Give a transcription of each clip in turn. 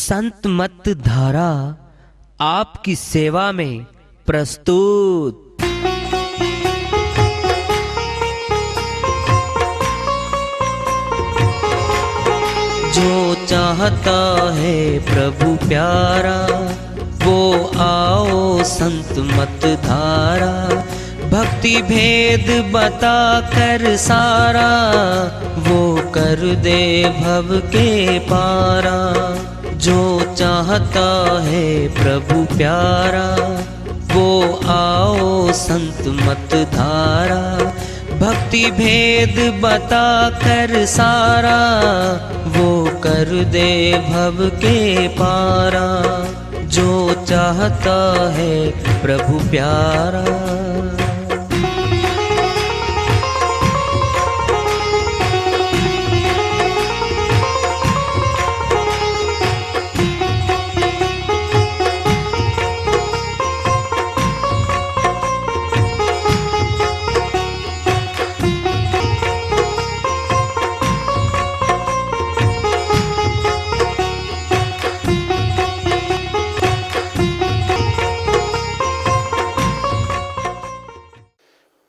संत मत धारा आपकी सेवा में प्रस्तुत। जो चाहता है प्रभु प्यारा वो आओ संत मत धारा। भक्ति भेद बता कर सारा वो कर दे भव के पारा। जो चाहता है प्रभु प्यारा वो आओ संत मत धारा। भक्ति भेद बता कर सारा वो कर दे भव के पारा। जो चाहता है प्रभु प्यारा।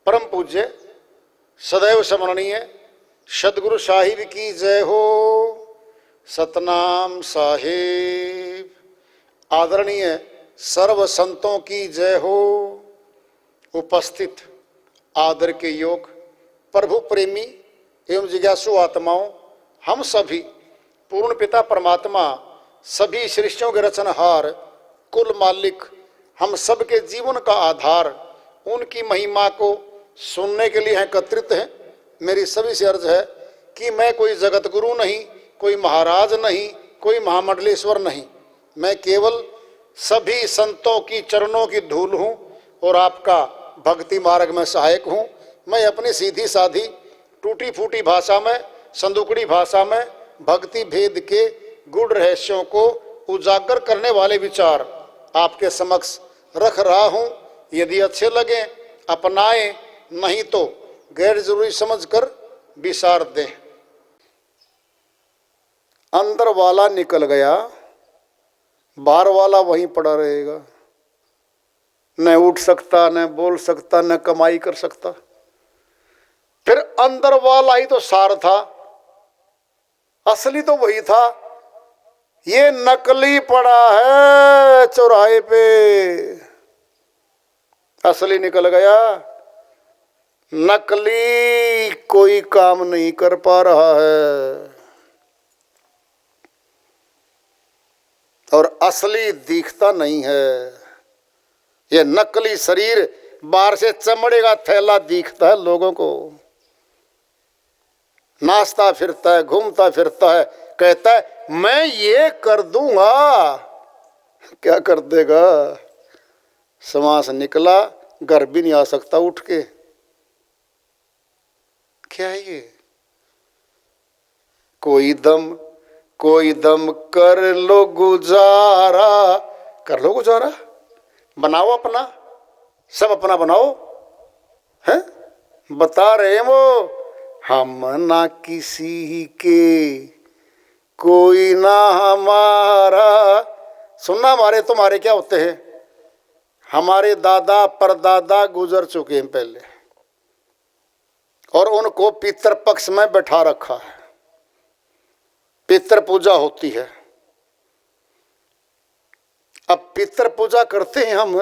परम पूज्य सदैव स्मरणीय सदगुरु साहिब की जय हो। सतनाम साहिब। आदरणीय सर्व संतों की जय हो। उपस्थित आदर के योग प्रभु प्रेमी एवं जिज्ञासु आत्माओं, हम सभी पूर्ण पिता परमात्मा सभी सृष्टियों के रचनहार कुल मालिक हम सबके जीवन का आधार उनकी महिमा को सुनने के लिए एकत्रित हैं। मेरी सभी से अर्ज है कि मैं कोई जगत गुरु नहीं, कोई महाराज नहीं, कोई महामंडलेश्वर नहीं। मैं केवल सभी संतों की चरणों की धूल हूँ और आपका भक्ति मार्ग में सहायक हूँ। मैं अपनी सीधी साधी टूटी फूटी भाषा में, संदुकड़ी भाषा में भक्ति भेद के गूढ़ रहस्यों को उजागर करने वाले विचार आपके समक्ष रख रहा हूँ। यदि अच्छे लगे अपनाएं, नहीं तो गैर जरूरी समझकर विसार दें। अंदर वाला निकल गया, बाहर वाला वहीं पड़ा रहेगा। न उठ सकता, न बोल सकता, न कमाई कर सकता। फिर अंदर वाला ही तो सार था, असली तो वही था। ये नकली पड़ा है चौराहे पे, असली निकल गया। नकली कोई काम नहीं कर पा रहा है और असली दिखता नहीं है। ये नकली शरीर बाहर से चमड़े का थैला दिखता है लोगों को। नाचता फिरता है, घूमता फिरता है, कहता है मैं ये कर दूंगा। क्या कर देगा? समास निकला, घर भी नहीं आ सकता उठ के। क्या है ये? कोई दम कर लो गुजारा। कर लो गुजारा, बनाओ अपना, सब अपना बनाओ। हैं? बता रहे हैं वो, हम ना किसी के कोई ना हमारा। सुनना, हमारे तुम्हारे क्या होते हैं? हमारे दादा परदादा गुजर चुके हैं पहले और उनको पितृ पक्ष में बैठा रखा है। पितृ पूजा होती है। अब पितृ पूजा करते हैं हम।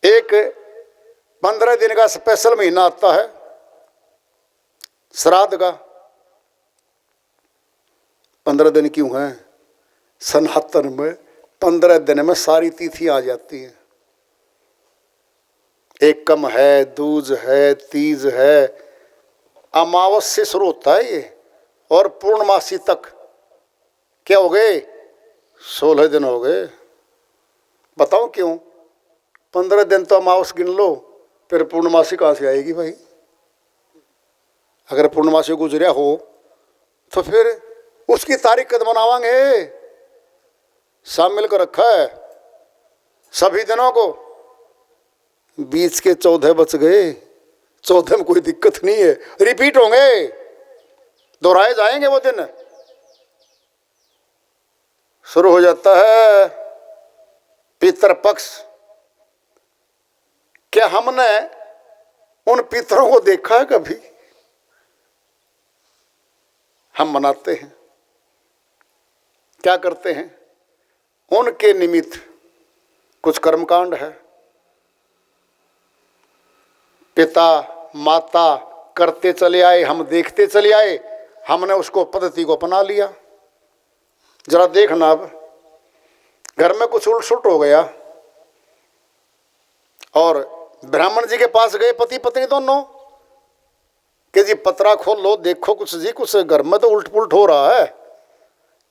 एक 15 दिन का स्पेशल महीना आता है श्राद्ध का। 15 दिन क्यों है? सनातन में 15 दिन में सारी तिथि आ जाती है। एकम है, दूज है, तीज है, अमावस से शुरू होता है ये और पूर्णमासी तक। क्या हो गए? 16 दिन हो गए। बताओ क्यों? 15 दिन तो अमावस गिन लो, फिर पूर्णमासी कहाँ से आएगी भाई? अगर पूर्णमासी गुजरिया हो तो फिर उसकी तारीख कद मनावांगे? शामिल कर रखा है सभी दिनों को। बीच के 14 बच गए। 14 में कोई दिक्कत नहीं है, रिपीट होंगे, दोहराए जाएंगे वो दिन। शुरू हो जाता है पितृपक्ष। क्या हमने उन पितरों को देखा है कभी? हम मनाते हैं, क्या करते हैं? उनके निमित्त कुछ कर्मकांड है। पिता माता करते चले आए, हम देखते चले आए, हमने उसको पद्धति को अपना लिया। जरा देखना, अब घर में कुछ उल्ट सुलट हो गया और ब्राह्मण जी के पास गए पति पत्नी दोनों कि जी पतरा खोल लो, देखो कुछ जी, कुछ घर में तो उल्ट पुलट हो रहा है,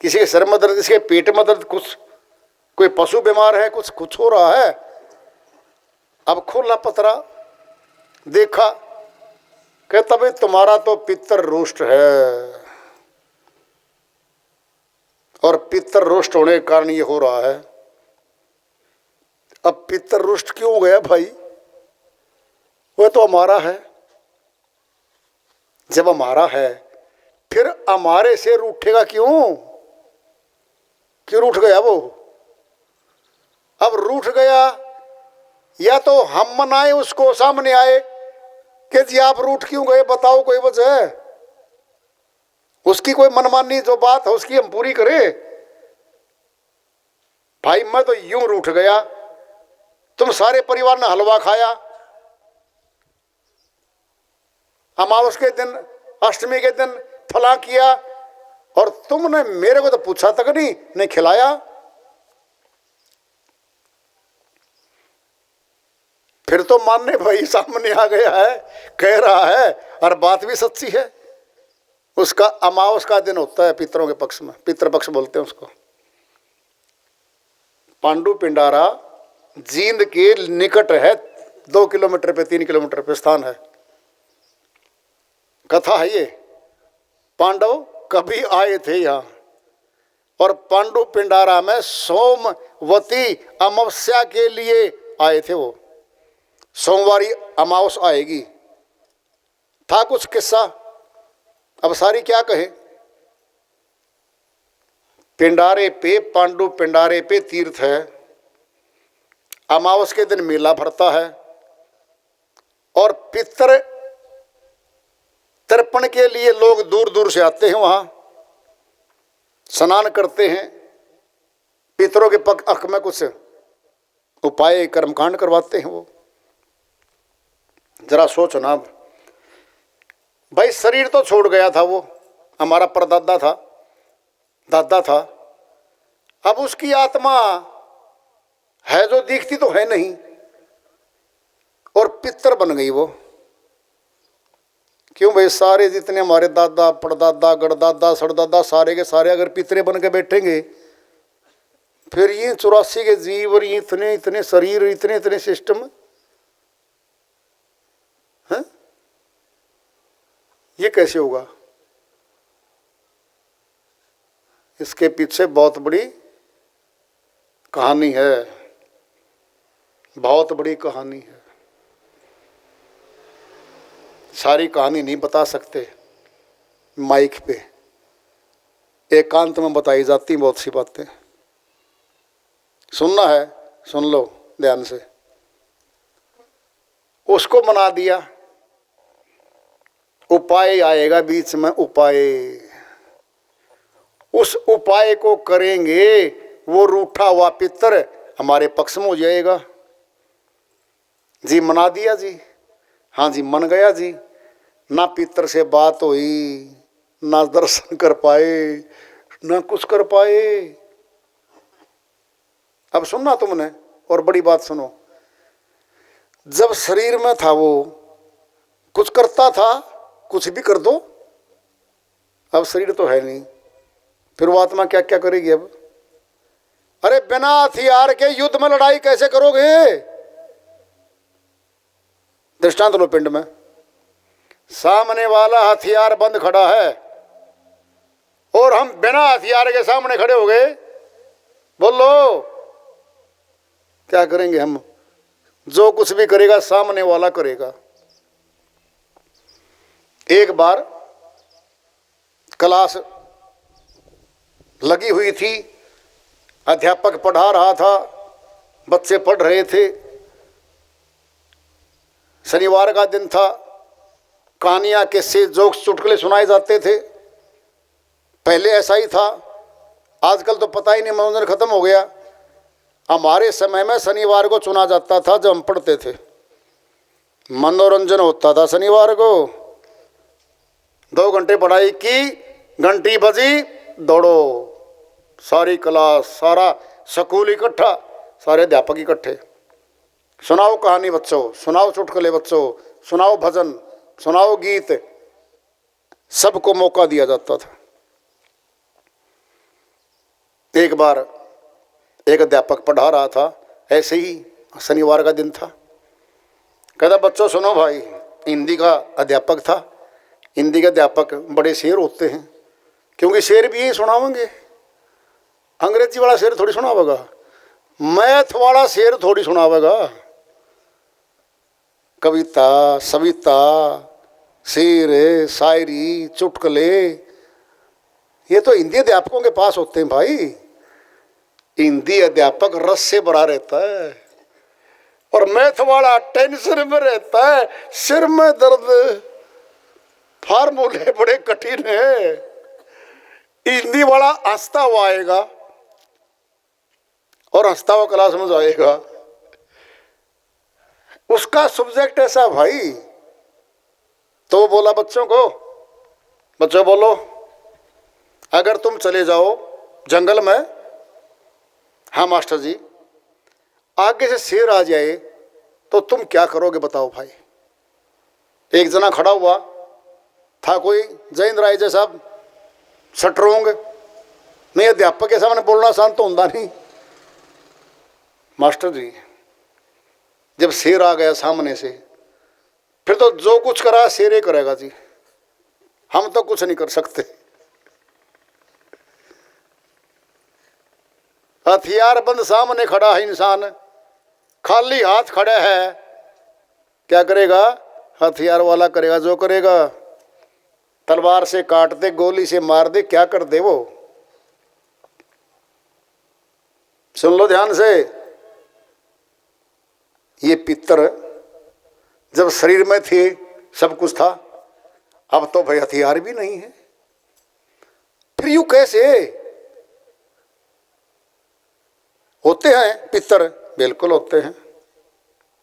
किसी के सिर में दर्द, किसी के पेट में दर्द, कुछ कोई पशु बीमार है, कुछ कुछ हो रहा है। अब खोला पतरा, देखा कि तभी तुम्हारा तो पितर रोष्ट है और पितर रोष्ट होने के कारण ये हो रहा है। अब पितर रोष्ट क्यों हो गया भाई? वह तो हमारा है। जब हमारा है फिर हमारे से रूठेगा क्यों? क्यों रूठ गया वो? अब रूठ गया या तो हम मनाए उसको, सामने आए कि जी आप रूठ क्यों गए, बताओ कोई वजह। उसकी कोई मनमानी जो बात है उसकी हम पूरी करें। भाई मैं तो यूं रूठ गया, तुम सारे परिवार ने हलवा खाया, अमावस के दिन, अष्टमी के दिन फला किया, और तुमने मेरे को तो पूछा तक नहीं खिलाया। फिर तो मानने भाई सामने आ गया है, कह रहा है और बात भी सच्ची है। उसका अमावस का दिन होता है पितरों के पक्ष में, पितृपक्ष बोलते हैं उसको। पांडु पिंडारा जींद के निकट है, 2 किलोमीटर पे 3 किलोमीटर पे स्थान है। कथा है ये, पांडव कभी आए थे यहाँ और पांडु पिंडारा में सोमवती अमावस्या के लिए आए थे। वो सोमवारी अमावस आएगी, था कुछ किस्सा, अब सारी क्या कहे। पिंडारे पे, पांडु पिंडारे पे तीर्थ है, अमावस के दिन मेला भरता है और पितर तर्पण के लिए लोग दूर दूर से आते हैं, वहां स्नान करते हैं, पितरों के पक्ष में कुछ उपाय कर्मकांड करवाते हैं। वो जरा सोचो ना, भाई शरीर तो छोड़ गया था, वो हमारा परदादा था, दादा था, अब उसकी आत्मा है जो दिखती तो है नहीं, और पितर बन गई वो। क्यों भाई? सारे जितने हमारे दादा परदादा गड़दादा सड़दादा सारे के सारे अगर पितरे बन के बैठेंगे, फिर ये 84 के जीव और ये इतने इतने शरीर, इतने इतने सिस्टम है, ये कैसे होगा? इसके पीछे बहुत बड़ी कहानी है, बहुत बड़ी कहानी है। सारी कहानी नहीं बता सकते माइक पे, एकांत में बताई जाती बहुत सी बातें। सुनना है सुन लो ध्यान से। उसको मना दिया, उपाय आएगा बीच में, उपाय, उस उपाय को करेंगे, वो रूठा हुआ पितर हमारे पक्ष में हो जाएगा। जी मना दिया जी, हाँ जी मन गया जी, ना पितर से बात हुई, ना दर्शन कर पाए, ना कुछ कर पाए। अब सुनना तुमने, और बड़ी बात सुनो, जब शरीर में था वो कुछ करता था, कुछ भी कर दो, अब शरीर तो है नहीं, फिर वो आत्मा क्या क्या करेगी अब? अरे बिना हथियार के युद्ध में लड़ाई कैसे करोगे? दृष्टांत लो, पिंड में सामने वाला हथियार बंद खड़ा है और हम बिना हथियार के सामने खड़े हो गए, बोलो क्या करेंगे हम? जो कुछ भी करेगा सामने वाला करेगा। एक बार क्लास लगी हुई थी अध्यापक पढ़ा रहा था, बच्चे पढ़ रहे थे। शनिवार का दिन था, कहानियाँ किस्से जोक्स चुटकुले सुनाए जाते थे। पहले ऐसा ही था, आजकल तो पता ही नहीं, मनोरंजन खत्म हो गया। हमारे समय में शनिवार को चुना जाता था, जब हम पढ़ते थे मनोरंजन होता था शनिवार को। 2 घंटे पढ़ाई की, घंटी बजी, दौड़ो, सारी क्लास, सारा स्कूल इकट्ठा, सारे अध्यापक इकट्ठे। सुनाओ कहानी बच्चों, सुनाओ चुटकुले बच्चों, सुनाओ भजन, सुनाओ गीत, सबको मौका दिया जाता था। एक बार एक अध्यापक पढ़ा रहा था, ऐसे ही शनिवार का दिन था। कहता बच्चों सुनो भाई, हिंदी का अध्यापक था। हिंदी के अध्यापक बड़े शेर होते हैं, क्योंकि शेर भी यही सुनावेंगे, अंग्रेजी वाला शेर थोड़ी सुनावेगा, मैथ वाला शेर थोड़ी सुनावेगा। कविता, सविता, शेर, शायरी, चुटकुले, ये तो हिंदी अध्यापकों के पास होते हैं भाई। हिंदी अध्यापक रस से भरा रहता है, और मैथ वाला टेंशन में रहता है, सिर में दर्द, फार्मूले बड़े कठिन है। हिंदी वाला हंसता हुआ आएगा और हंसता हुआ क्लास में जाएगा, उसका सब्जेक्ट ऐसा भाई। तो बोला बच्चों को, बच्चों बोलो, अगर तुम चले जाओ जंगल में, हाँ मास्टर जी, आगे से शेर आ जाए तो तुम क्या करोगे बताओ भाई। एक जना खड़ा हुआ था, कोई जयेंद्र राय जैसा स्ट्रोंग, नहीं अध्यापक के सामने बोलना आसान तो होता नहीं। मास्टर जी, जब शेर आ गया सामने से, फिर तो जो कुछ करा शेर ही करेगा जी, हम तो कुछ नहीं कर सकते। हथियार बंद सामने खड़ा है इंसान, खाली हाथ खड़ा है, क्या करेगा? हथियार वाला करेगा जो करेगा। तलवार से काट दे, गोली से मार दे, क्या कर दे वो। सुन लो ध्यान से, ये पितर जब शरीर में थे सब कुछ था, अब तो भाई हथियार भी नहीं है, फिर यूं कैसे? होते हैं पितर, बिल्कुल होते हैं।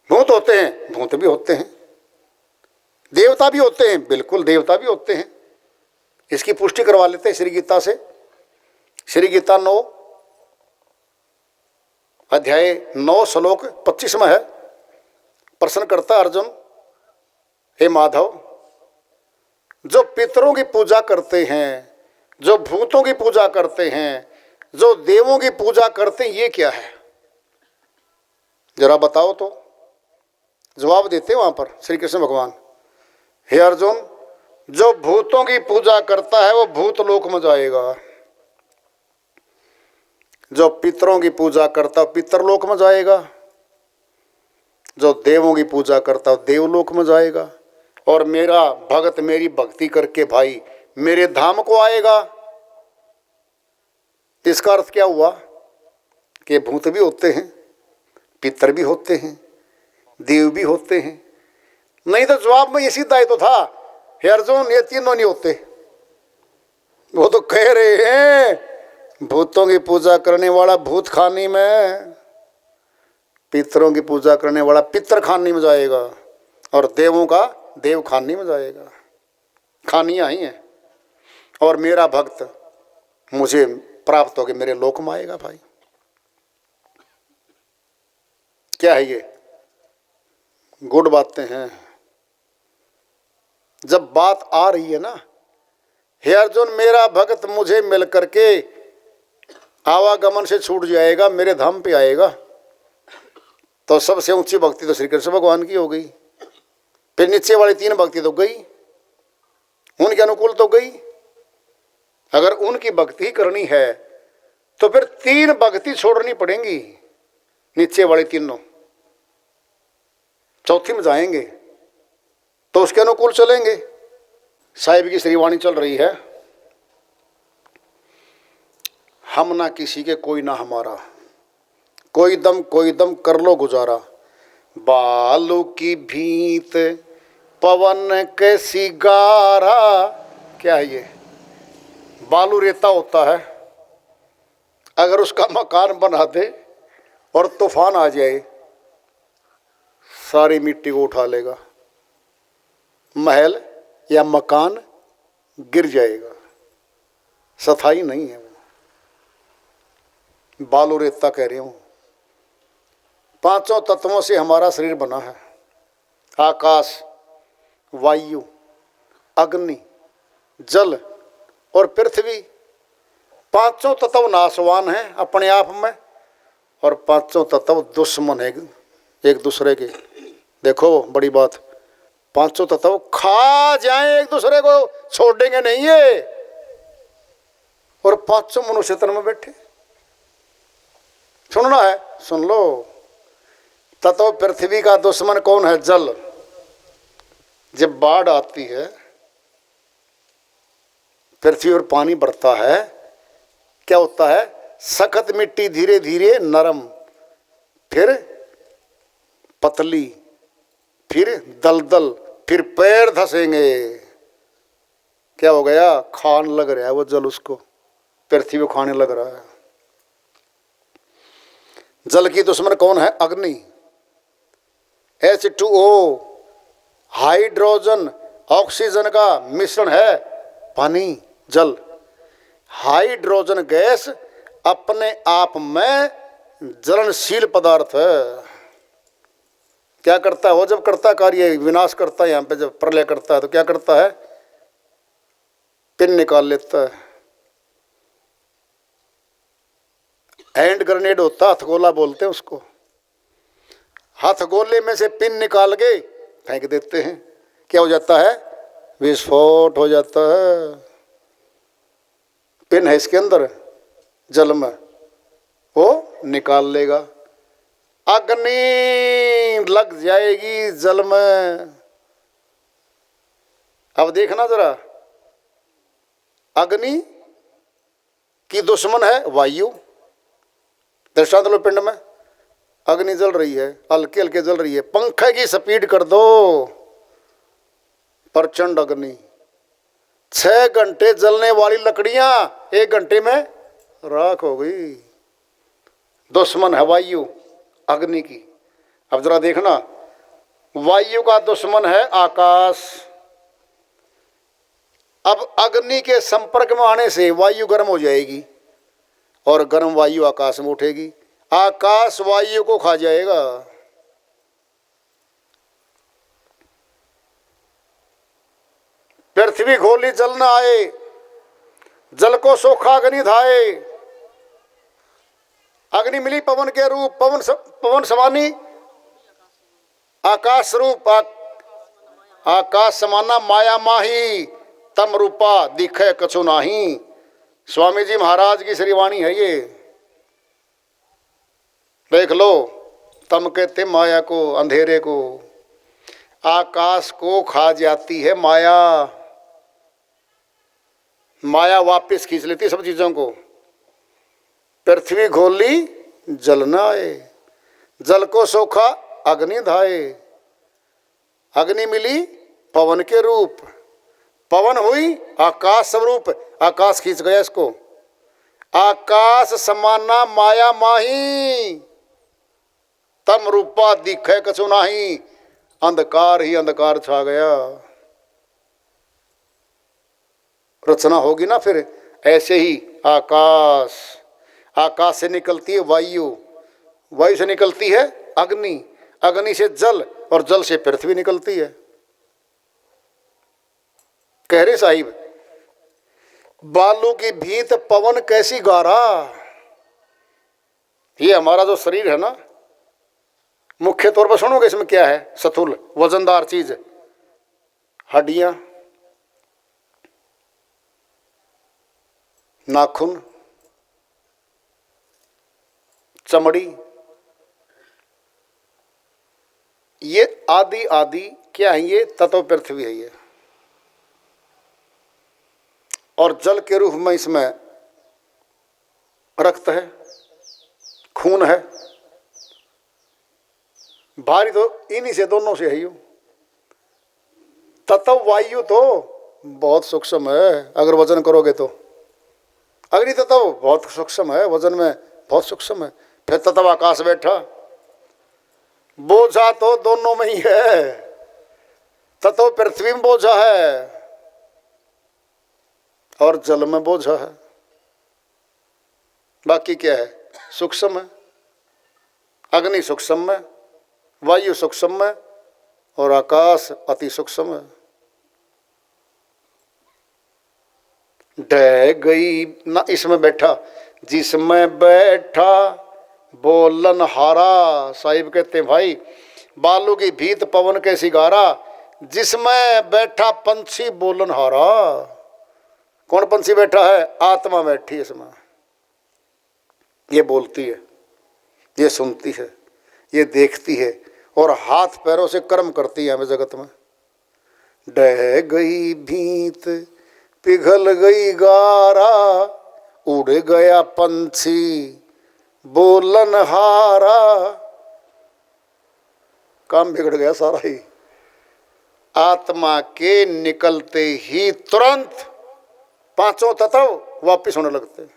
भूत होते हैं, भूत भी होते हैं। देवता भी होते हैं, बिल्कुल देवता भी होते हैं। इसकी पुष्टि करवा लेते हैं श्री गीता से। श्री गीता 9 अध्याय 9 श्लोक 25 में है। प्रश्न करता अर्जुन, हे माधव, जो पितरों की पूजा करते हैं, जो भूतों की पूजा करते हैं, जो देवों की पूजा करते हैं, ये क्या है? जरा बताओ तो। जवाब देते वहां पर श्री कृष्ण भगवान, हे अर्जुन, जो भूतों की पूजा करता है वो भूत लोक में जाएगा, जो पितरों की पूजा करता है पितरलोक में जाएगा, जो देवों की पूजा करता है देवलोक में जाएगा, और मेरा भगत मेरी भक्ति करके भाई मेरे धाम को आएगा। इसका अर्थ क्या हुआ कि भूत भी होते हैं, पितर भी होते हैं, देव भी होते हैं। नहीं तो जवाब में ये सीधा ही तो था, हे अर्जुन, ये तीनों नहीं होते। वो तो कह रहे हैं भूतों की पूजा करने वाला भूत खानी में, पितरों की पूजा करने वाला पितर खानी में जाएगा, और देवों का देव खानी में जाएगा। खानियाँ ही हैं, और मेरा भक्त मुझे प्राप्त होकर मेरे लोक में आएगा। भाई क्या है ये? गुड बातें हैं। जब बात आ रही है ना, हे अर्जुन, मेरा भक्त मुझे मिल करके आवागमन से छूट जाएगा, मेरे धाम पे आएगा, तो सबसे ऊंची भक्ति तो श्री कृष्ण भगवान की हो गई। फिर नीचे वाली 3 भक्ति तो गई, उनके अनुकूल तो गई। अगर उनकी भक्ति करनी है तो फिर 3 भक्ति छोड़नी पड़ेंगी, नीचे वाली तीनों, चौथी में जाएंगे तो उसके अनुकूल चलेंगे। साहिब की श्रीवाणी चल रही है, हम ना किसी के कोई ना हमारा, कोई दम कर लो गुजारा। बालू की भीत पवन कैसी गारा। क्या है ये? बालू रेता होता है, अगर उसका मकान बना दे और तूफान आ जाए, सारी मिट्टी को उठा लेगा, महल या मकान गिर जाएगा, सफाई नहीं है वो। बालू रेता कह रही हूँ। पांचों तत्वों से हमारा शरीर बना है, आकाश, वायु, अग्नि, जल और पृथ्वी। पांचों तत्व नाशवान हैं अपने आप में, और पांचों तत्व दुश्मन है एक दूसरे के। देखो बड़ी बात, पांचों तत्व खा जाएं एक दूसरे को, छोड़ेंगे नहीं ये। और पांचों मनुष्य तन में बैठे। सुनना है सुन लो। तत्व पृथ्वी का दुश्मन कौन है? जल। जब बाढ़ आती है, पृथ्वी और पानी बढ़ता है, क्या होता है? सख्त मिट्टी धीरे धीरे नरम, फिर पतली, फिर दलदल, फिर पैर धसेंगे। क्या हो गया? खान लग रहा है वो जल, उसको पृथ्वी को खाने लग रहा है। जल की दुश्मन कौन है? अग्नि। H2O, हाइड्रोजन ऑक्सीजन का मिश्रण है पानी, जल। हाइड्रोजन गैस अपने आप में ज्वलनशील पदार्थ है। क्या करता है वो? जब करता है कार्य, विनाश करता है, यहाँ पे जब प्रलय करता है तो क्या करता है? पिन निकाल लेता है। हैंड ग्रेनेड होता, हथगोला बोलते हैं उसको। हथगोले में से पिन निकाल के फेंक देते हैं, क्या हो जाता है? विस्फोट हो जाता है। पिन है इसके अंदर जल में, वो निकाल लेगा। अग्नि लग जाएगी जल में। अब देखना जरा, अग्नि की दुश्मन है वायु। दृष्टांत लो, पिंड में अग्नि जल रही है, हल्के हल्के जल रही है, पंखे की स्पीड कर दो, प्रचंड अग्नि। 6 घंटे जलने वाली लकड़ियां 1 घंटे में राख हो गई। दुश्मन है वायु अग्नि की। अब जरा देखना, वायु का दुश्मन है आकाश। अब अग्नि के संपर्क में आने से वायु गर्म हो जाएगी, और गर्म वायु आकाश में उठेगी, आकाश वायु को खा जाएगा। पृथ्वी खोली जल न आए, जल को सोखा अग्नि धाए। अग्नि मिली पवन के रूप, पवन समानी आकाश रूप, आकाश समाना माया माही, तम रूपा दिखे कछु नाही। स्वामी जी महाराज की श्रीवाणी है ये। देख लो, तम कहते माया को, अंधेरे को। आकाश को खा जाती है माया। माया वापस खींच लेती सब चीजों को। पृथ्वी खोली जल न आए, जल को सोखा अग्नि धाए। अग्नि मिली पवन के रूप, पवन हुई आकाश स्वरूप, आकाश खींच गया इसको। आकाश समाना माया माही, तम रूपा दिखे कछु नाही। अंधकार ही अंधकार छा गया। रचना होगी ना फिर ऐसे ही। आकाश, आकाश से निकलती है वायु, वायु से निकलती है अग्नि, अग्नि से जल, और जल से पृथ्वी निकलती है। कह रहे साहिब, बालू की भीत पवन कैसी गारा। ये हमारा जो शरीर है ना, मुख्य तौर पर सुनोगे इसमें क्या है? स्थूल वजनदार चीज, हड्डियां, नाखून, चमड़ी, ये आदि आदि क्या है? ये तत्व पृथ्वी है ये। और जल के रूप में इसमें रक्त है, खून है, भारी तो इन्हीं से, दोनों से है ही। तत्व वायु तो बहुत सूक्ष्म है, अगर वजन करोगे तो। अग्नि तत्व बहुत सूक्ष्म है, वजन में बहुत सूक्ष्म है। फिर तत्व आकाश बैठा, बोझा तो दोनों में ही है। तत्व पृथ्वी में बोझा है और जल में बोझा है, बाकी क्या है? सूक्ष्म है। अग्नि सूक्ष्म है, वायु सूक्ष्म है और आकाश अति सूक्ष्म है। ढह गई ना इसमें बैठा, जिसमें बैठा बोलन हारा। साहिब कहते हैं भाई, बालू की भीत पवन के सिगारा, जिसमें बैठा पंछी बोलन हारा। कौन पंछी बैठा है? आत्मा बैठी है इसमें। ये बोलती है, ये सुनती है, ये देखती है और हाथ पैरों से कर्म करती है हमें जगत में। ढह गई भीत पिघल गई गारा, उड़ गया पंछी बोलन हारा। काम बिगड़ गया सारा ही। आत्मा के निकलते ही तुरंत पांचों तत्व वापिस होने लगते।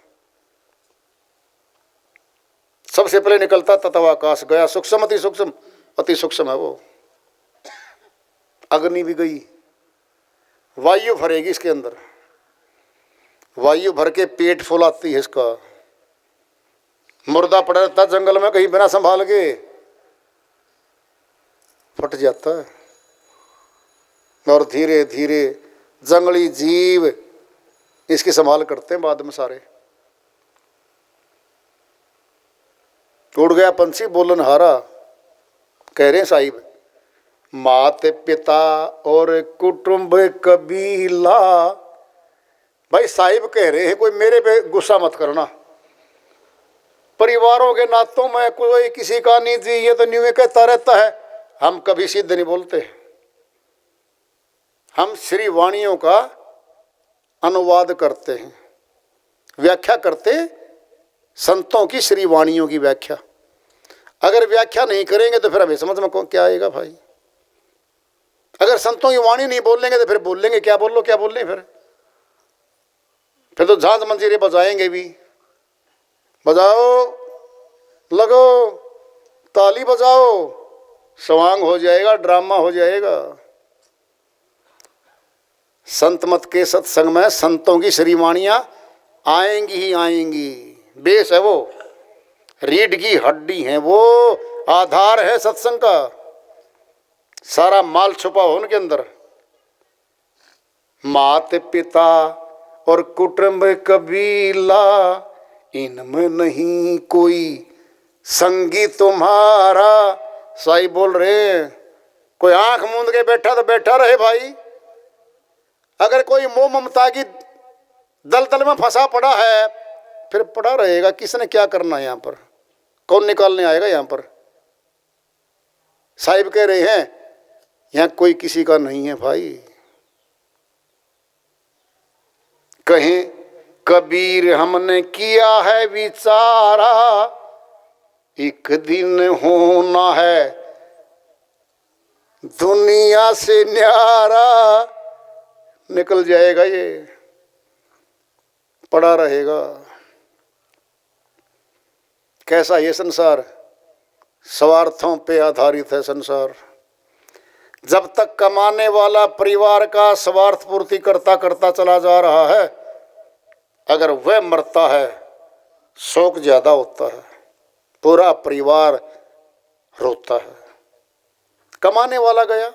सबसे पहले निकलता तत्व आकाश, गया सूक्ष्म, अति सूक्ष्म, अति सूक्ष्म है वो। अग्नि भी गई, वायु भरेगी इसके अंदर, वायु भर के पेट फुलाती है इसका। मुर्दा पड़ा रहता जंगल में, कहीं बिना संभाल के फट जाता है। और धीरे धीरे जंगली जीव इसकी संभाल करते हैं बाद में सारे। उड़ गया पंछी बोलन हारा। कह रहे हैं साहिब, माते पिता और कुटुंब कबीला। भाई साहिब कह रहे हैं, कोई मेरे पे गुस्सा मत करना, परिवारों के नातों में कोई किसी का नहीं जी, ये तो न्यू कहता रहता है। हम कभी सिद्ध नहीं बोलते, हम श्री वाणियों का अनुवाद करते हैं, व्याख्या करते संतों की श्री वाणियों की व्याख्या। अगर व्याख्या नहीं करेंगे तो फिर हमें समझ में क्या आएगा भाई? अगर संतों की वाणी नहीं बोलेंगे तो फिर बोलेंगे क्या? बोलो क्या बोल रहे? फिर तो झांझ मंजीरे बजाएंगे भी। बजाओ, लगो, ताली बजाओ, सवांग हो जाएगा, ड्रामा हो जाएगा। संत मत के सत्संग में संतों की श्रीवाणियां आएंगी ही आएंगी। बेस है वो, रीढ़ की हड्डी है वो, आधार है सत्संग का। सारा माल छुपा हो उनके अंदर। मात पिता और कुटुंब कबीला, इनमें नहीं कोई संगी तुम्हारा। साई बोल रहे, कोई आंख मूंद के बैठा तो बैठा रहे भाई। अगर कोई मोह ममता की दलदल में फंसा पड़ा है फिर पड़ा रहेगा। किसने क्या करना है यहाँ पर? कौन निकालने आएगा यहाँ पर? साहिब कह रहे हैं यहाँ कोई किसी का नहीं है भाई। कहें कबीर हमने किया है विचारा, एक दिन होना है दुनिया से न्यारा। निकल जाएगा, ये पड़ा रहेगा। कैसा ये संसार? स्वार्थों पे आधारित है संसार। जब तक कमाने वाला परिवार का स्वार्थ पूर्ति करता करता चला जा रहा है, अगर वह मरता है शोक ज्यादा होता है, पूरा परिवार रोता है। कमाने वाला गया,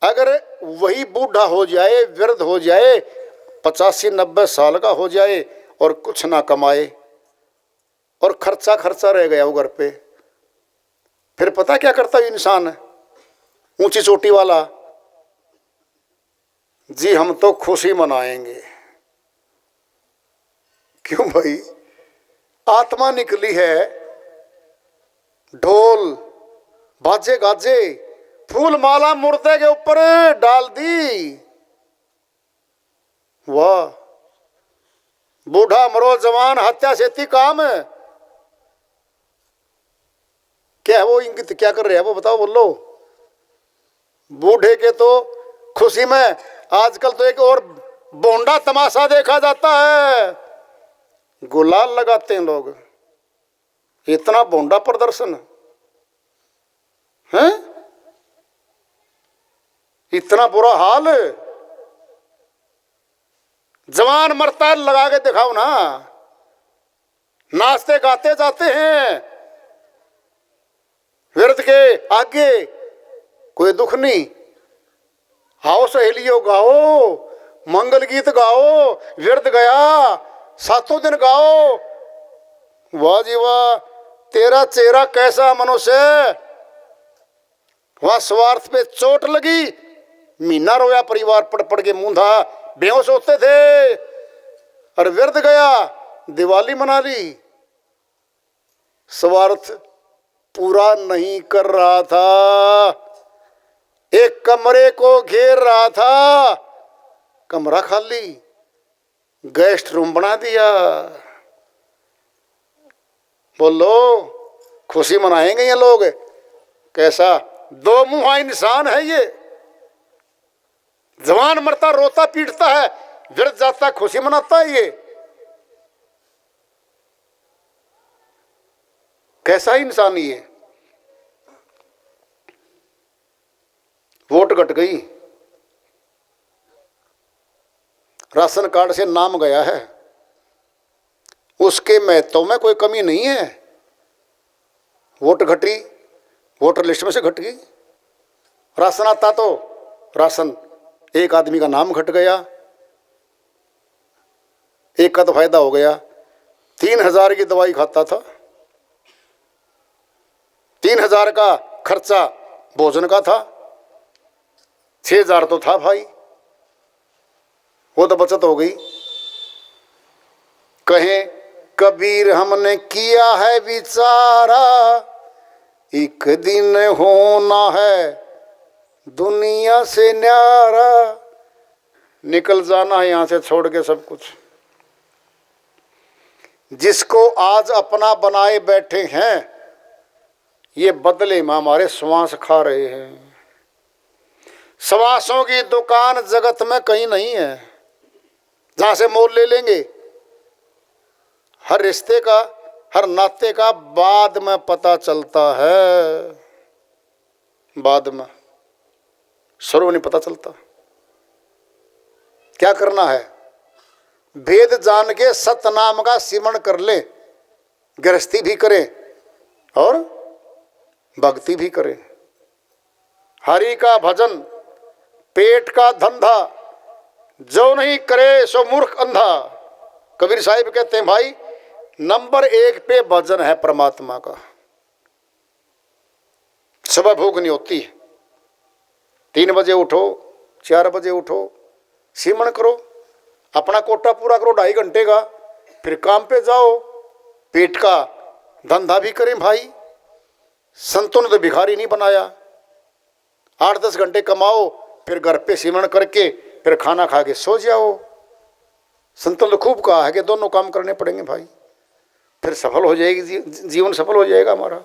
अगर वही बूढ़ा हो जाए, वृद्ध हो जाए, 85-90 साल का हो जाए और कुछ ना कमाए और खर्चा खर्चा रह गया वो घर पे, फिर पता क्या करता है इंसान? ऊंची चोटी वाला, जी हम तो खुशी मनाएंगे। क्यों भाई? आत्मा निकली है, ढोल बाजे गाजे, फूल माला मुर्दे के ऊपर डाल दी। वाह, बूढ़ा मरो जवान हत्या सेती काम है। क्या है वो इंगित, क्या कर रहे हैं वो बताओ, बोलो। बूढ़े के तो खुशी में आजकल तो एक और बोंडा तमाशा देखा जाता है, गुलाल लगाते हैं लोग, इतना बोंडा प्रदर्शन है, इतना बुरा हाल। जवान मरता है लगा के दिखाओ ना, नाचते गाते जाते हैं, व्यर्थ के आगे कोई दुख नहीं। आओ सहेलियों गाओ, मंगल गीत गाओ, व्यर्थ गया 7 दिन गाओ। वाह जी वाह, तेरा चेहरा कैसा मनुष्य, वह स्वार्थ पे चोट लगी, महीना रोया परिवार पड़ पड़ के मूंधा, बेहोश होते थे, और व्यर्थ गया, दिवाली मना ली। स्वार्थ पूरा नहीं कर रहा था, एक कमरे को घेर रहा था, कमरा खाली, गेस्ट रूम बना दिया। बोलो खुशी मनाएंगे ये लोग? कैसा दो मुंहा इंसान है ये, जवान मरता रोता पीटता है, व्यर्थ जाता खुशी मनाता है ये, कैसा इंसान ये? वोट घट गई, राशन कार्ड से नाम गया है, उसके महत्व में कोई कमी नहीं है। वोट घटी, वोटर लिस्ट में से घट गई, राशन आता तो राशन, एक आदमी का नाम घट गया, एक का तो फायदा हो गया। 3000 की दवाई खाता था, 3000 का खर्चा भोजन का था, 6000 तो था भाई, वो तो बचत हो गई। कहें कबीर हमने किया है विचारा, एक दिन होना है दुनिया से न्यारा, निकल जाना है यहां से छोड़ के सब कुछ। जिसको आज अपना बनाए बैठे हैं, ये बदले में हमारे श्वास खा रहे हैं। श्वासों की दुकान जगत में कहीं नहीं है जहां से मोल ले लेंगे। हर रिश्ते का, हर नाते का बाद में पता चलता है, बाद में, शुरू नहीं पता चलता। क्या करना है? भेद जान के सतनाम का सिमरण कर ले, गृहस्थी भी करें और भक्ति भी करें। हरि का भजन पेट का धंधा, जो नहीं करे सो मूर्ख अंधा। कबीर साहिब कहते हैं भाई, नंबर 1 पे भजन है परमात्मा का। सुबह भूख नहीं होती, 3 बजे उठो, 4 बजे उठो, सिमरण करो, अपना कोटा पूरा करो 2.5 घंटे का, फिर काम पे जाओ, पेट का धंधा भी करें भाई। संतों ने तो भिखारी नहीं बनाया, 8-10 घंटे कमाओ, फिर घर पे सिमरण करके फिर खाना खा के सो जाओ। संतों ने खूब कहा है कि दोनों काम करने पड़ेंगे भाई, फिर सफल हो जाएगी, जीवन सफल हो जाएगा हमारा।